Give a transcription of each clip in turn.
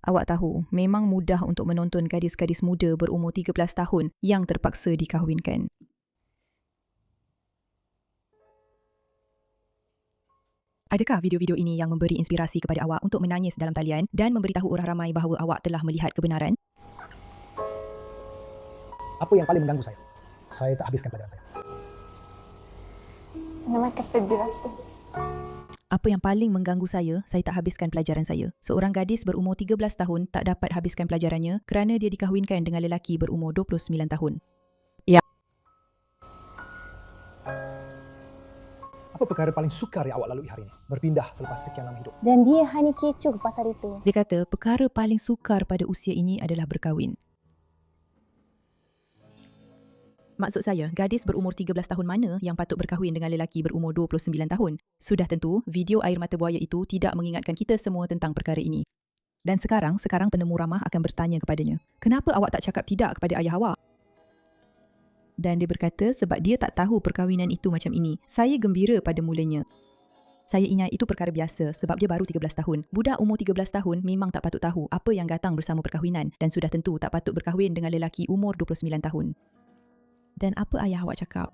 Awak tahu, memang mudah untuk menonton gadis-gadis muda berumur 13 tahun yang terpaksa dikahwinkan. Adakah video-video ini yang memberi inspirasi kepada awak untuk menangis dalam talian dan memberitahu orang ramai bahawa awak telah melihat kebenaran? Apa yang paling mengganggu saya? Saya tak habiskan pelajaran saya. Apa yang paling mengganggu saya tak habiskan pelajaran saya. Seorang gadis berumur 13 tahun tak dapat habiskan pelajarannya kerana dia dikahwinkan dengan lelaki berumur 29 tahun. Apa perkara paling sukar yang awak lalui hari ini? Berpindah selepas sekian lama hidup. Dan dia hanya kecoh pasal itu. Dia kata perkara paling sukar pada usia ini adalah berkahwin. Maksud saya, gadis berumur 13 tahun mana yang patut berkahwin dengan lelaki berumur 29 tahun? Sudah tentu, video air mata buaya itu tidak mengingatkan kita semua tentang perkara ini. Dan sekarang penemu ramah akan bertanya kepadanya, kenapa awak tak cakap tidak kepada ayah awak? Dan dia berkata sebab dia tak tahu perkahwinan itu macam ini. Saya gembira pada mulanya. Saya ingat itu perkara biasa sebab dia baru 13 tahun. Budak umur 13 tahun memang tak patut tahu apa yang datang bersama perkahwinan dan sudah tentu tak patut berkahwin dengan lelaki umur 29 tahun. Dan apa ayah awak cakap?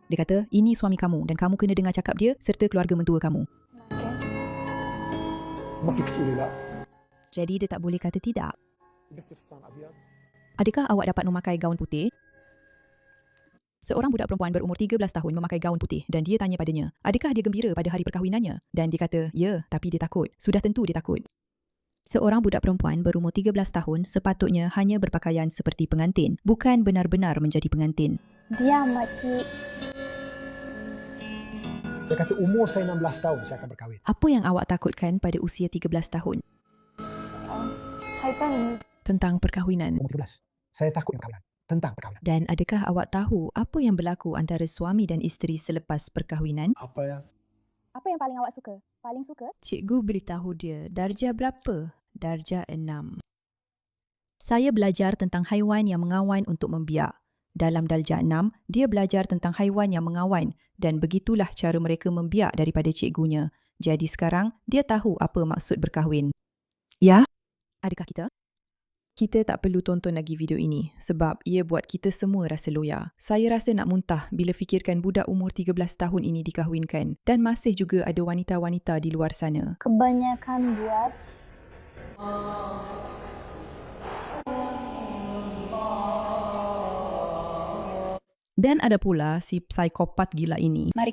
Dia kata, ini suami kamu dan kamu kena dengar cakap dia serta keluarga mentua kamu. Jadi dia tak boleh kata tidak. Adakah awak dapat memakai gaun putih? Seorang budak perempuan berumur 13 tahun memakai gaun putih dan dia tanya padanya, adakah dia gembira pada hari perkahwinannya? Dan dia kata, ya, tapi dia takut. Sudah tentu dia takut. Seorang budak perempuan berumur 13 tahun sepatutnya hanya berpakaian seperti pengantin, bukan benar-benar menjadi pengantin. Dia makcik. Saya kata umur saya 16 tahun saya akan berkahwin. Apa yang awak takutkan pada usia 13 tahun? Saya kan Tentang perkahwinan. Umur 13. Saya takut dengan perkahwinan. Tentang perkahwinan. Dan adakah awak tahu apa yang berlaku antara suami dan isteri selepas perkahwinan? Apa yang paling awak suka? Paling suka? Cikgu beritahu dia, darjah berapa? Darjah 6. Saya belajar tentang haiwan yang mengawan untuk membiak. Dalam darjah 6, dia belajar tentang haiwan yang mengawan dan begitulah cara mereka membiak daripada cikgunya. Jadi sekarang, dia tahu apa maksud berkahwin. Ya? Adakah kita? Kita tak perlu tonton lagi video ini sebab ia buat kita semua rasa loya. Saya rasa nak muntah bila fikirkan budak umur 13 tahun ini dikahwinkan dan masih juga ada wanita-wanita di luar sana. Kebanyakan buat Dan ada pula si psikopat gila ini. mari